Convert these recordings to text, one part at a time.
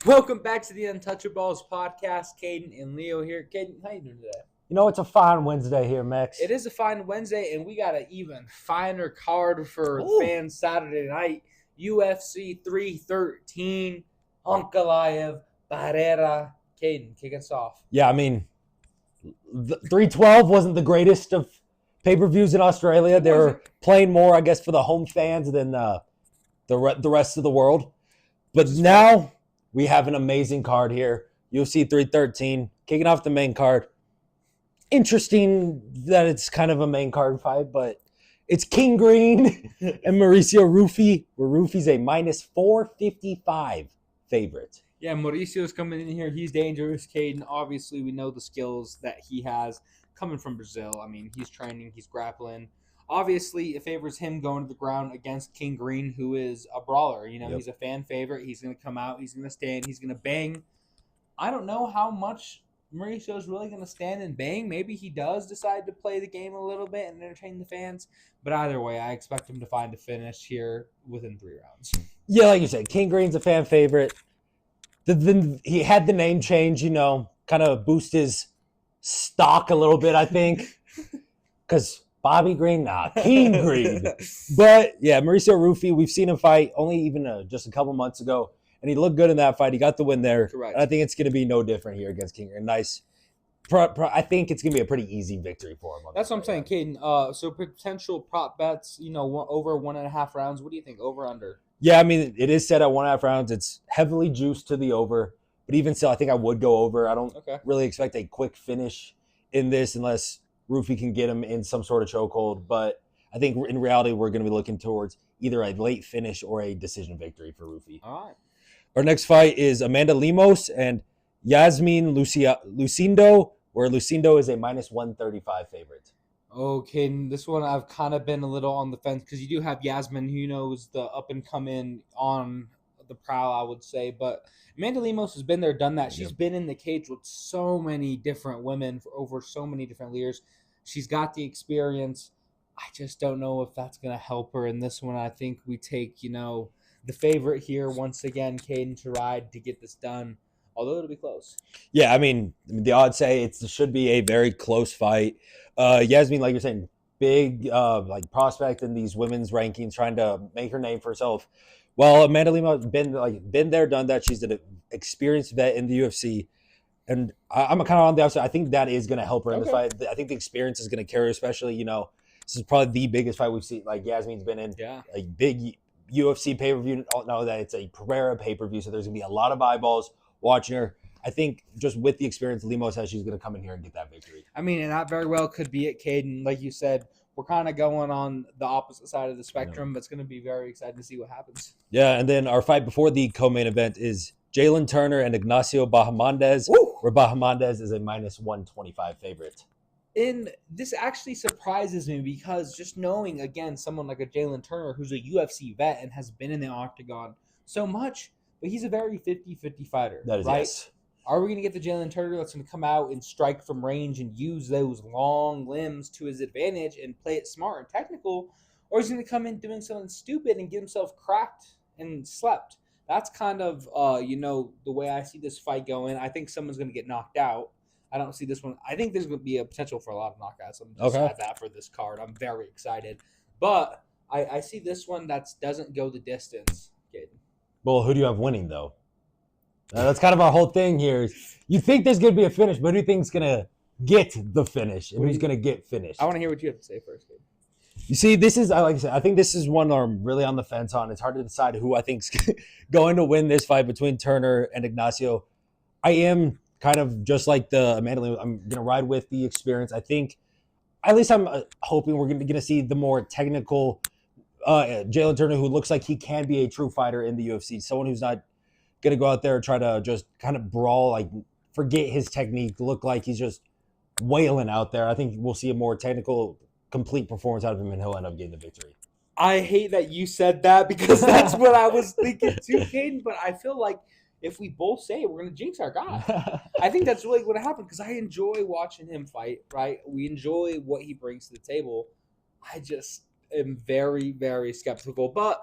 Welcome back to the Untouchaballs podcast. Caden and Leo here. Caden, how you doing today? You know, it's a fine Wednesday here, Max. It is a fine Wednesday, and we got an even finer card for fans Saturday night. UFC 313, Ankalaev, Periera. Caden, kick us off. Yeah, I mean, 312 wasn't the greatest of pay-per-views in Australia. They were playing more, I guess, for the home fans than the rest of the world. But now we have an amazing card here. UFC 313, kicking off the main card. Interesting that it's kind of a main card fight, but it's King Green and Mauricio Rufy, where Rufy's a minus 455 favorite. Yeah, Mauricio's coming in here. He's dangerous, Caden. Obviously, we know the skills that he has coming from Brazil. I mean, he's training, he's grappling. Obviously, it favors him going to the ground against King Green, who is a brawler. You know, He's a fan favorite. He's going to come out. He's going to stand. He's going to bang. I don't know how much Mauricio's really going to stand and bang. Maybe he does decide to play the game a little bit and entertain the fans. But either way, I expect him to find a finish here within 3 rounds. Yeah, like you said, King Green's a fan favorite. He had the name change, kind of boost his stock a little bit, I think. Because Bobby Green, King Green. But, yeah, Mauricio Rufy, we've seen him fight only even just a couple months ago. And he looked good in that fight. He got the win there. Correct. And I think it's going to be no different here against King Green. Nice. I think it's going to be a pretty easy victory for him. That's what I'm saying, Caden. So potential prop bets, over 1.5 rounds. What do you think? Over, under? Yeah, I mean, it is set at 1.5 rounds. It's heavily juiced to the over. But even still, I think I would go over. I don't really expect a quick finish in this unless Rufy can get him in some sort of chokehold. But I think in reality, we're going to be looking towards either a late finish or a decision victory for Rufy. All right. Our next fight is Amanda Lemos and Yasmin Lucindo, where Lucindo is a minus 135 favorite. Okay, this one I've kind of been a little on the fence because you do have Yasmin, who knows the up and coming on the prowl, I would say. But Amanda Lemos has been there, done that. She's been in the cage with so many different women for over so many different years. She's got the experience. I just don't know if that's going to help her in this one. I think we take, the favorite here once again, Caden, to ride to get this done, although it'll be close. Yeah, I mean, the odds say it should be a very close fight. Yasmin, like you're saying, big prospect in these women's rankings, trying to make her name for herself. Well, Amanda Lemos been there, done that. She's an experienced vet in the UFC, and I'm kind of on the opposite. I think that is going to help her in this fight. I think the experience is going to carry her, especially this is probably the biggest fight we've seen. Like Yasmin's been in a big UFC pay-per-view. Know that it's a Periera pay-per-view, so there's going to be a lot of eyeballs watching her. I think just with the experience Lemos has, she's going to come in here and get that victory. I mean, and that very well could be it, Caden. Like you said, we're kind of going on the opposite side of the spectrum, but it's going to be very exciting to see what happens. Yeah, and then our fight before the co-main event is Jalen Turner and Ignacio Bahamondes, where Bahamondes is a minus 125 favorite. And this actually surprises me because just knowing, again, someone like a Jalen Turner who's a UFC vet and has been in the octagon so much, but he's a very 50-50 fighter, that is right? Yes. Are we going to get the Jalen Turner that's going to come out and strike from range and use those long limbs to his advantage and play it smart and technical? Or is he going to come in doing something stupid and get himself cracked and slept? That's kind of, the way I see this fight going. I think someone's going to get knocked out. I don't see this one. I think there's going to be a potential for a lot of knockouts. I'm just at that for this card. I'm very excited. But I see this one that doesn't go the distance. Caden. Well, who do you have winning, though? That's kind of our whole thing here. You think there's going to be a finish, but who do you think's going to get the finish? And who's going to get finished? I want to hear what you have to say first, Caden. You see, this is, like I said, I think this is one I'm really on the fence on. It's hard to decide who I think's going to win this fight between Turner and Ignacio. I am kind of just like the Amanda Lemos. I'm going to ride with the experience. I think, at least I'm hoping we're going to see the more technical Jalen Turner, who looks like he can be a true fighter in the UFC. Someone who's not going to go out there and try to just kind of brawl, forget his technique, look like he's just wailing out there. I think we'll see a more technical, complete performance out of him, and he'll end up getting the victory. I hate that you said that because that's what I was thinking too, Caden, but I feel like if we both say it, we're going to jinx our guy. I think that's really going to happen because I enjoy watching him fight, right? We enjoy what he brings to the table. I just am very, very skeptical. But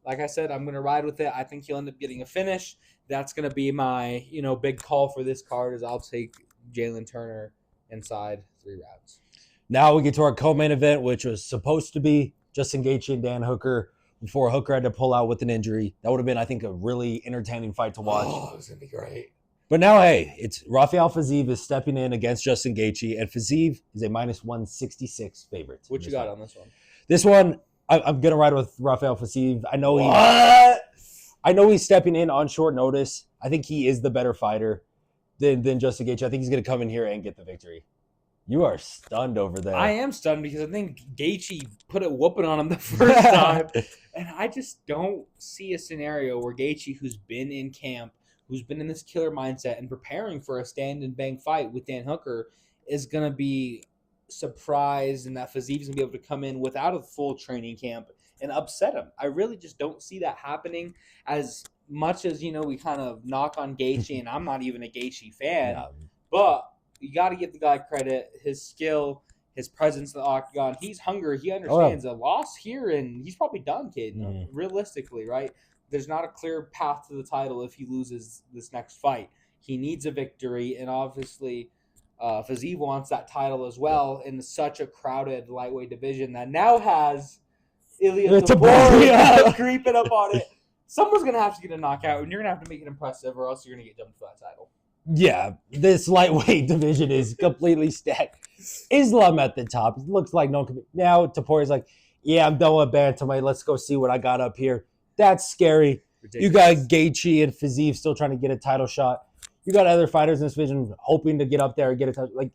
like I said, I'm going to ride with it. I think he'll end up getting a finish. That's going to be my, big call for this card is I'll take Jalen Turner inside 3 rounds. Now we get to our co-main event, which was supposed to be Justin Gaethje and Dan Hooker before Hooker had to pull out with an injury. That would have been, I think, a really entertaining fight to watch. Oh, it was going to be great. But now, hey, it's Rafael Fiziev is stepping in against Justin Gaethje, and Fiziev is a minus 166 favorite. What you got on this one? This one, I'm gonna ride with Rafael Fiziev. I know he's stepping in on short notice. I think he is the better fighter than Justin Gaethje. I think he's gonna come in here and get the victory. You are stunned over there. I am stunned because I think Gaethje put a whooping on him the first time, and I just don't see a scenario where Gaethje, who's been in camp, who's been in this killer mindset and preparing for a stand and bang fight with Dan Hooker, is going to be surprised and that Fiziev's going to be able to come in without a full training camp and upset him. I really just don't see that happening. As much as, we kind of knock on Gaethje, and I'm not even a Gaethje fan, but you got to give the guy credit, his skill, his presence in the octagon. He's hungry. He understands a loss here, and he's probably done, kid, realistically, right? There's not a clear path to the title if he loses this next fight. He needs a victory, and obviously Fiziev wants that title as well in such a crowded lightweight division that now has Ilya Topuria creeping up on it. Someone's going to have to get a knockout, and you're going to have to make it impressive, or else you're going to get jumped for that title. Yeah, this lightweight division is completely stacked. Islam at the top. It looks like no. Now Topuria's like, yeah, I'm done with bantamweight. Let's go see what I got up here. That's scary. Ridiculous. You got Gaethje and Fiziev still trying to get a title shot. You got other fighters in this division hoping to get up there and get a title. Like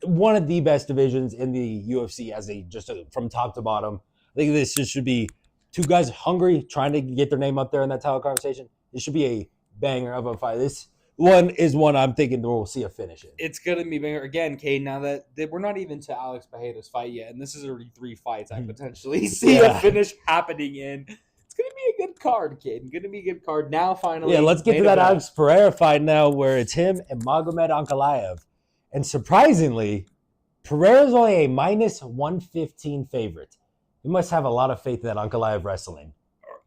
one of the best divisions in the UFC from top to bottom. I think this just should be two guys hungry trying to get their name up there in that title conversation. This should be a banger of a fight. This one is one I'm thinking we'll see a finish in. It's going to be banger again, Cade. Now that we're not even to Alex Pereira's fight yet, and this is already 3 fights I potentially see a finish happening in. It's going to be a good card, kid. Going to be a good card. Now, finally. Yeah, let's get to that Alex Pereira fight now where it's him and Magomed Ankalaev. And surprisingly, Pereira's only a minus 115 favorite. You must have a lot of faith in that Ankalaev wrestling.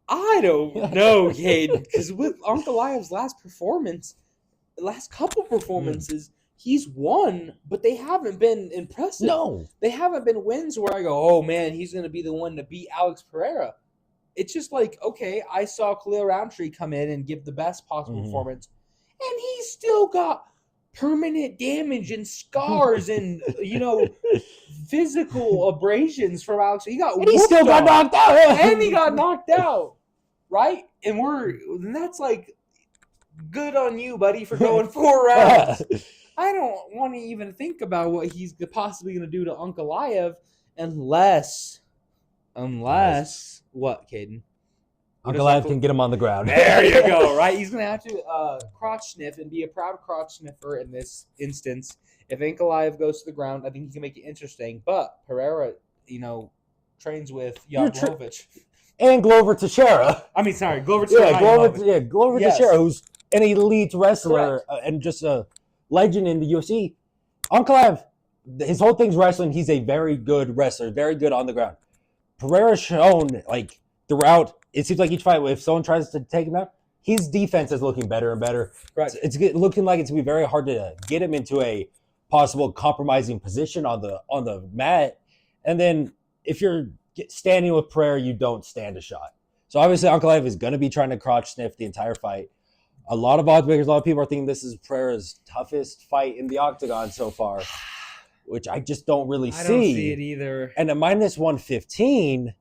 I don't know, Caden, because with Ankalaev's last couple performances, he's won, but they haven't been impressive. No. They haven't been wins where I go, oh, man, he's going to be the one to beat Alex Pereira. It's just like, okay, I saw Khalil Roundtree come in and give the best possible performance, and he's still got permanent damage and scars and, physical abrasions from Alex. He still got knocked out. And he got knocked out, right? And that's like, good on you, buddy, for going 4 rounds. I don't want to even think about what he's possibly going to do to Ankalaev unless what, Caden? Ankalaev can get him on the ground. There you go, right? He's going to have to crotch sniff and be a proud crotch sniffer in this instance. If Ankalaev goes to the ground, I think he can make it interesting. But Periera, trains with Jan Blachowicz. And Glover Teixeira. Glover Teixeira. Glover Teixeira, who's an elite wrestler and just a legend in the UFC. Ankalaev, his whole thing's wrestling. He's a very good wrestler, very good on the ground. Pereira's shown, throughout, it seems like each fight, if someone tries to take him out, his defense is looking better and better. Right. It's looking like it's going to be very hard to get him into a possible compromising position on the mat. And then if you're standing with Pereira, you don't stand a shot. So obviously Ankalaev is going to be trying to crotch sniff the entire fight. A lot of odds makers, a lot of people are thinking this is Pereira's toughest fight in the octagon so far, which I just don't really see. I don't see it either. And at minus 115,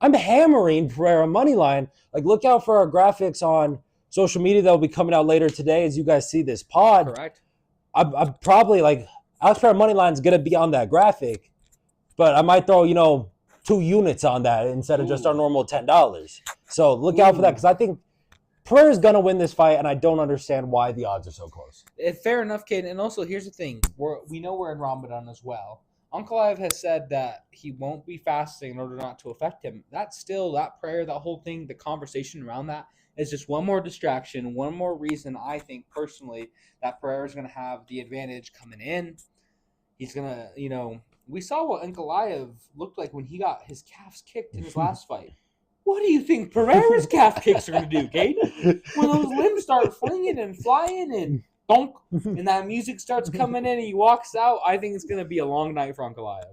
I'm hammering Pereira money line. Look out for our graphics on social media that will be coming out later today as you guys see this pod. Correct. I'm probably Alex Pereira money line is going to be on that graphic, but I might throw 2 units on that instead of just our normal $10. So look out for that because I think Pereira's going to win this fight, and I don't understand why the odds are so close. Fair enough, Kate. And also, here's the thing. We know we're in Ramadan as well. Ankalaev has said that he won't be fasting in order not to affect him. That's still, that prayer, that whole thing, the conversation around that is just one more distraction, one more reason I think personally that Pereira is going to have the advantage coming in. He's going to, we saw what Ankalaev looked like when he got his calves kicked in his last fight. What do you think Pereira's calf kicks are going to do, Caden? When those limbs start flinging and flying and donk, and that music starts coming in and he walks out, I think it's going to be a long night for Ankalaev.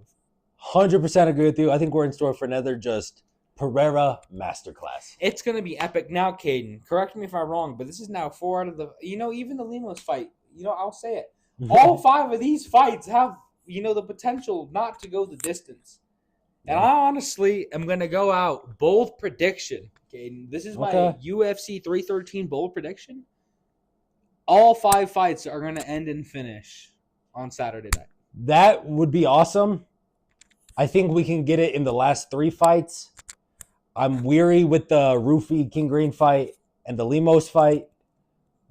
100% agree with you. I think we're in store for another just Periera masterclass. It's going to be epic. Now, Caden, correct me if I'm wrong, but this is now 4 out of the, even the Lemos fight, I'll say it. All 5 of these fights have, the potential not to go the distance. And I honestly am going to go out bold prediction. Caden, this is my UFC 313 bold prediction. All 5 fights are going to end and finish on Saturday night. That would be awesome. I think we can get it in the last 3 fights. I'm weary with the Rufy King Green fight and the Lemos fight.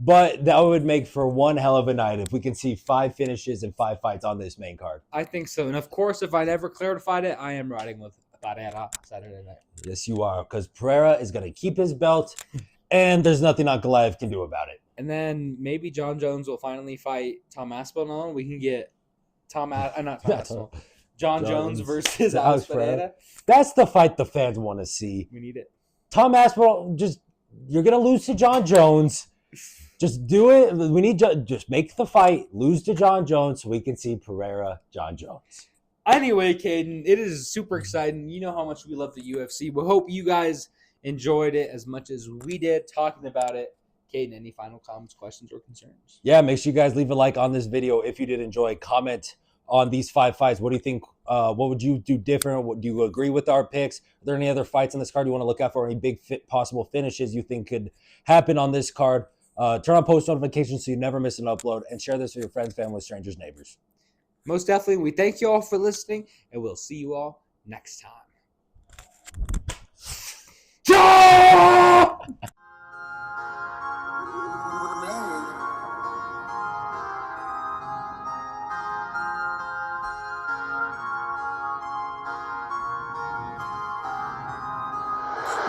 But that would make for one hell of a night if we can see 5 finishes and 5 fights on this main card. I think so. And, of course, if I never clarified it, I am riding with Periera Saturday night. Yes, you are, because Periera is going to keep his belt, and there's nothing Ankalaev can do about it. And then maybe John Jones will finally fight Tom Aspinall. We can get John Jones versus Alex Pereira. That's the fight the fans want to see. We need it. Tom Aspinall, you're going to lose to John Jones. Just do it. We need just make the fight, lose to John Jones so we can see Periera, John Jones. Anyway, Caden, it is super exciting. You know how much we love the UFC. We hope you guys enjoyed it as much as we did talking about it. Caden, any final comments, questions, or concerns? Yeah, make sure you guys leave a like on this video if you did enjoy. Comment on these 5 fights. What do you think? What would you do different? Do you agree with our picks? Are there any other fights on this card you want to look out for? Any big possible finishes you think could happen on this card? Turn on post notifications so you never miss an upload, and share this with your friends, family, strangers, neighbors. Most definitely. We thank you all for listening, and we'll see you all next time.